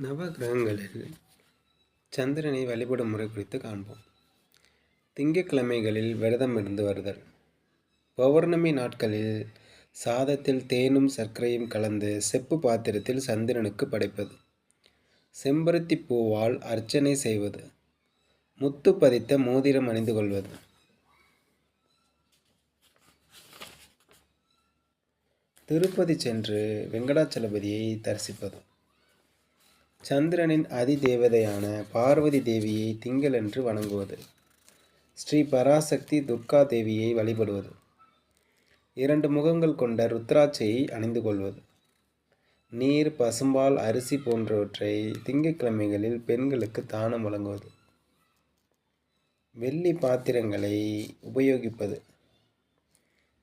நவ கிரகங்களில் சந்திரனை வழிபடும் முறை குறித்து காண்போம். திங்கட்கிழமைகளில் விரதம் இருந்து வருதல். பௌர்ணமி நாட்களில் சாதத்தில் தேனும் சர்க்கரையும் கலந்து செப்பு பாத்திரத்தில் சந்திரனுக்கு படைப்பது. செம்பருத்தி பூவால் அர்ச்சனை செய்வது. முத்து பதித்த மோதிரம் அணிந்து கொள்வது. திருப்பதி சென்று வெங்கடாச்சலபதியை தரிசிப்பது. சந்திரனின் அதி தேவதையான பார்வதி தேவியை திங்களன்று வணங்குவது. ஸ்ரீ பராசக்தி துர்கா தேவியை வழிபடுவது. 2 முகங்கள் கொண்ட ருத்ராட்சையை அணிந்து கொள்வது. நீர், பசும்பால், அரிசி போன்றவற்றை திங்கட்கிழமைகளில் பெண்களுக்கு தானம் வழங்குவது. வெள்ளி பாத்திரங்களை உபயோகிப்பது.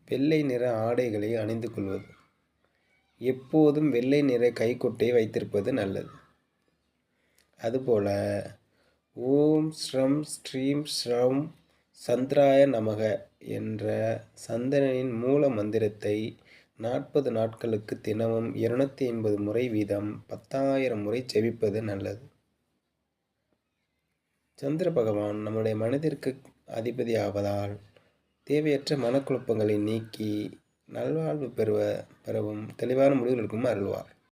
வெள்ளை நிற ஆடைகளை அணிந்து கொள்வது. எப்போதும் வெள்ளை நிற கைக்குட்டை வைத்திருப்பது நல்லது. அதுபோல ஓம் ஸ்ரம் ஸ்ரீம் ஸ்ரம் சந்திராய நமக என்ற சந்திரனின் மூல மந்திரத்தை 40 நாட்களுக்கு தினமும் 250 முறை வீதம் 10,000 முறை ஜெபிப்பது நல்லது. சந்திர பகவான் நம்முடைய மனதிற்கு அதிபதி ஆவதால் தேவையற்ற மனக்குழப்பங்களை நீக்கி நல்வாழ்வு பெறவும் தெளிவான முடிவுகளுக்கும் அருள்வார்.